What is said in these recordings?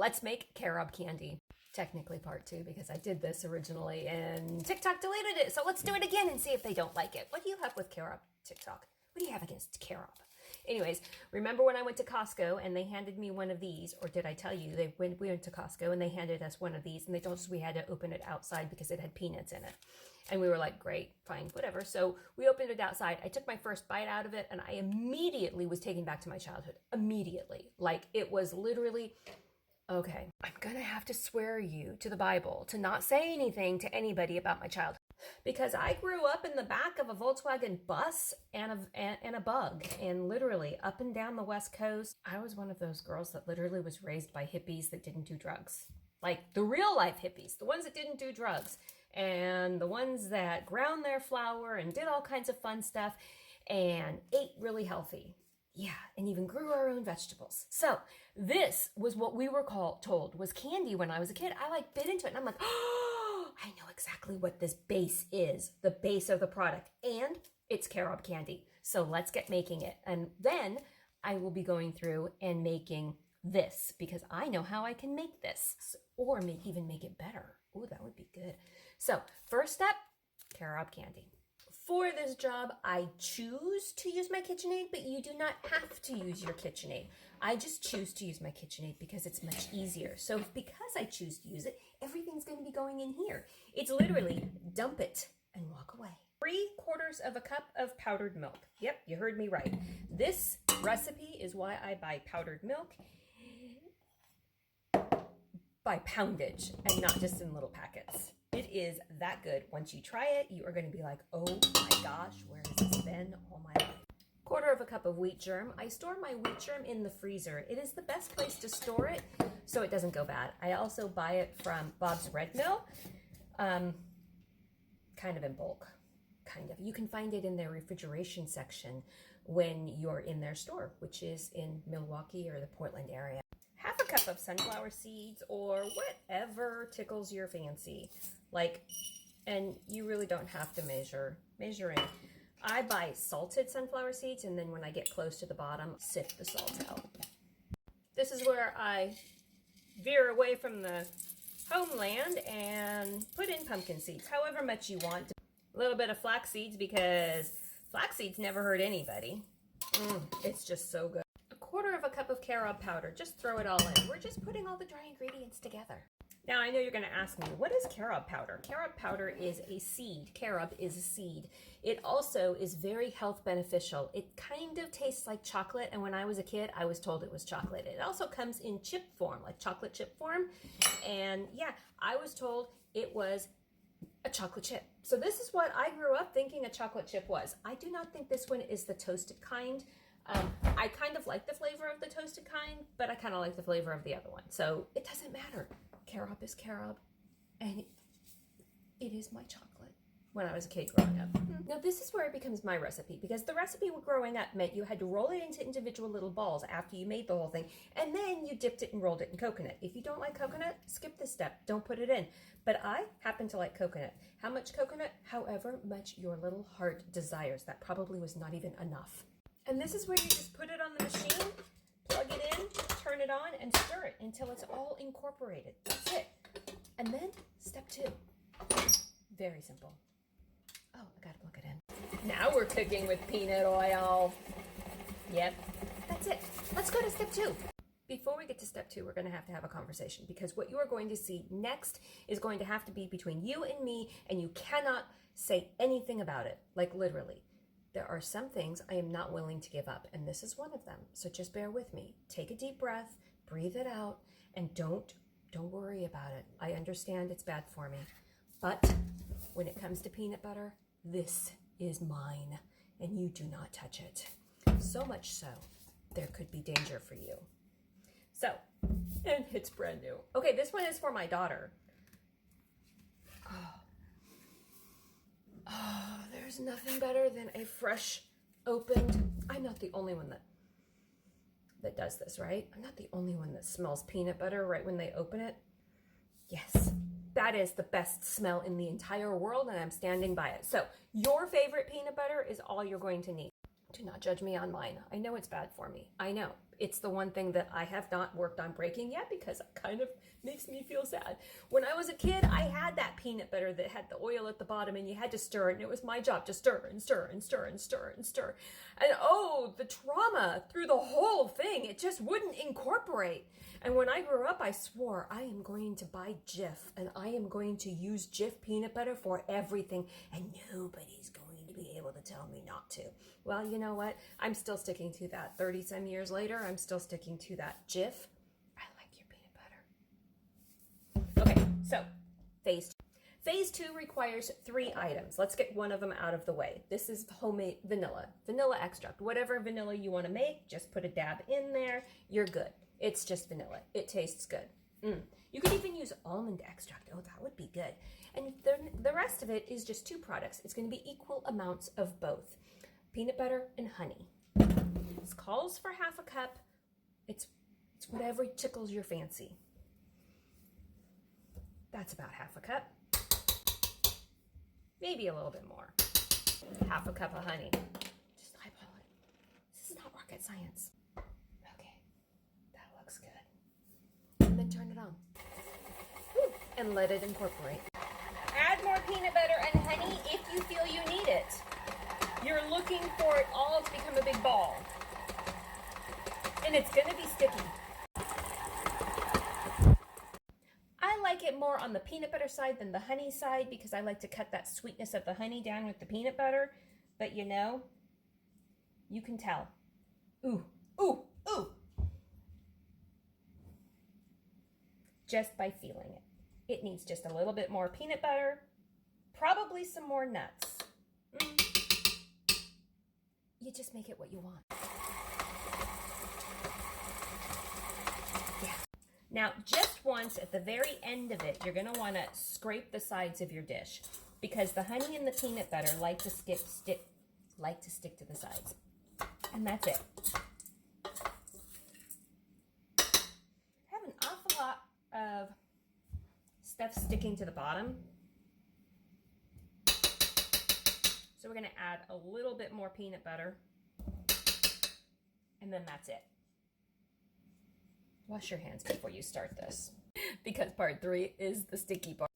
let's make carob candy. Technically part 2 because I did this originally and TikTok deleted it. So let's do it again and see if they don't like it. What do you have with carob, TikTok? What do you have against carob? Anyways, remember when I went to Costco and they handed me one of these, or did I tell you we went to Costco and they handed us one of these and they told us we had to open it outside because it had peanuts in it. And we were like, great, fine, whatever. So we opened it outside. I took my first bite out of it and I immediately was taken back to my childhood. Immediately. Like it was literally, okay, I'm going to have to swear you to the Bible to not say anything to anybody about my childhood. Because I grew up in the back of a Volkswagen bus and a bug, and literally up and down the West Coast. I was one of those girls that literally was raised by hippies that didn't do drugs. Like the real life hippies, the ones that didn't do drugs, and the ones that ground their flour and did all kinds of fun stuff and ate really healthy. Yeah, and even grew our own vegetables. So this was what we were told was candy when I was a kid. I like bit into it and I'm like, oh, I know exactly what this base is, the base of the product, and it's carob candy. So let's get making it. And then I will be going through and making this because I know how I can make this or even make it better. Oh, that would be good. So first step, carob candy. For this job, I choose to use my KitchenAid, but you do not have to use your KitchenAid. I just choose to use my KitchenAid because it's much easier. So because I choose to use it, everything's going to be going in here. It's literally dump it and walk away. 3/4 of a cup of powdered milk. Yep, you heard me right. This recipe is why I buy powdered milk by poundage and not just in little packets. It is that good. Once you try it, you are going to be like, oh my gosh, where has this been all my life? 1/4 cup of wheat germ. I store my wheat germ in the freezer. It is the best place to store it so it doesn't go bad. I also buy it from Bob's Red Mill, kind of in bulk, kind of. You can find it in their refrigeration section when you're in their store, which is in Milwaukee or the Portland area. 1/2 cup of sunflower seeds or whatever tickles your fancy. Like, and you really don't have to measure in. I buy salted sunflower seeds, and then when I get close to the bottom, sift the salt out. This is where I veer away from the homeland and put in pumpkin seeds, however much you want. A little bit of flax seeds because flax seeds never hurt anybody. It's just so good. 1/4 cup of carob powder. Just throw it all in. We're just putting all the dry ingredients together. Now, I know you're going to ask me, what is carob powder? Carob powder is a seed. Carob is a seed. It also is very health beneficial. It kind of tastes like chocolate, and when I was a kid, I was told it was chocolate. It also comes in chip form, like chocolate chip form, and yeah, I was told it was a chocolate chip. So this is what I grew up thinking a chocolate chip was. I do not think this one is the toasted kind. I kind of like the flavor of the toasted kind, but I kind of like the flavor of the other one. So it doesn't matter. Carob is carob, and it is my chocolate when I was a kid growing up. Now this is where it becomes my recipe, because the recipe growing up meant you had to roll it into individual little balls after you made the whole thing, and then you dipped it and rolled it in coconut. If you don't like coconut, skip this step. Don't put it in. But I happen to like coconut. How much coconut? However much your little heart desires. That probably was not even enough. And this is where you just put it on the machine, plug it in, turn it on, and stir it until it's all incorporated. That's it. And then step 2. Very simple. Oh, I gotta plug it in. Now we're cooking with peanut oil. Yep, that's it. Let's go to step 2. Before we get to step 2, we're going to have a conversation, because what you are going to see next is going to have to be between you and me, and you cannot say anything about it, like literally. There are some things I am not willing to give up, and this is one of them. So just bear with me. Take a deep breath, breathe it out, and don't worry about it. I understand it's bad for me, but when it comes to peanut butter, this is mine, and you do not touch it. So much so, there could be danger for you. So, and it's brand new. Okay, this one is for my daughter. Oh, there's nothing better than a fresh opened. I'm not the only one that does this, right? I'm not the only one that smells peanut butter right when they open it. Yes, that is the best smell in the entire world, and I'm standing by it. So your favorite peanut butter is all you're going to need. Do not judge me on mine. I know it's bad for me. I know. It's the one thing that I have not worked on breaking yet because it kind of makes me feel sad. When I was a kid, I had that peanut butter that had the oil at the bottom and you had to stir it, and it was my job to stir and stir and stir and stir and stir. And oh, the trauma through the whole thing. It just wouldn't incorporate. And when I grew up, I swore I am going to buy Jif and I am going to use Jif peanut butter for everything, and nobody's going to be able to tell me not to. Well, you know what? I'm still sticking to that. 30 some years later, I'm still sticking to that. Jif, I like your peanut butter. Okay, so phase 2. Phase 2 requires 3 items. Let's get one of them out of the way. This is homemade vanilla extract. Whatever vanilla you want to make, just put a dab in there. You're good. It's just vanilla. It tastes good. You could even use almond extract. Oh, that would be good. And the rest of it is just 2 products. It's going to be equal amounts of both. Peanut butter and honey. This calls for half a cup. It's whatever tickles your fancy. That's about half a cup. Maybe a little bit more. Half a cup of honey. Just eyeball it. This is not rocket science. Okay, that looks good. And then turn it on. Woo, and let it incorporate. Add more peanut butter and honey if you feel you need it. You're looking for it all to become a big ball. And it's going to be sticky. I like it more on the peanut butter side than the honey side because I like to cut that sweetness of the honey down with the peanut butter. But you know, you can tell. Ooh, ooh, ooh. Just by feeling it. It needs just a little bit more peanut butter, probably some more nuts. You just make it what you want. Yeah. Now, just once at the very end of it, you're going to want to scrape the sides of your dish because the honey and the peanut butter like to stick to the sides. And that's it. I have an awful lot of stuff sticking to the bottom. So we're going to add a little bit more peanut butter. And then that's it. Wash your hands before you start this, because part 3 is the sticky part.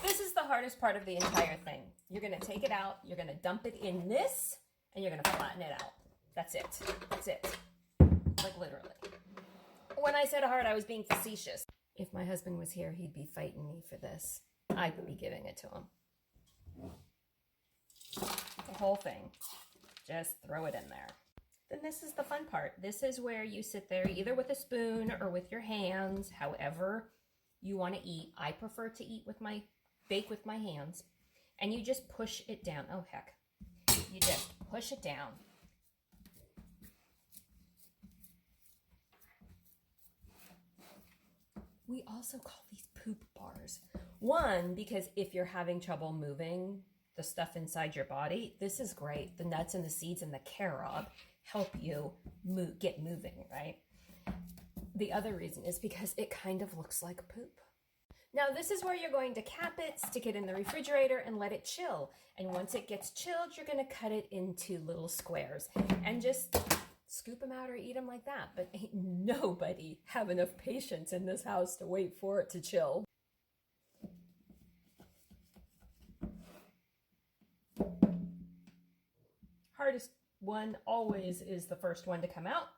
This is the hardest part of the entire thing. You're going to take it out, you're going to dump it in this, and you're going to flatten it out. That's it. That's it. Like literally. When I said hard, I was being facetious. If my husband was here, he'd be fighting me for this. I would be giving it to him. The whole thing. Just throw it in there. Then this is the fun part. This is where you sit there either with a spoon or with your hands, however you want to eat. I prefer to bake with my hands. And you just push it down. Oh, heck. You just push it down. We also call these poop bars. One, because if you're having trouble moving the stuff inside your body, this is great. The nuts and the seeds and the carob help you get moving, right? The other reason is because it kind of looks like poop. Now this is where you're going to cap it, stick it in the refrigerator, and let it chill. And once it gets chilled, you're going to cut it into little squares and just scoop them out or eat them like that. But ain't nobody have enough patience in this house to wait for it to chill. Hardest one always is the first one to come out.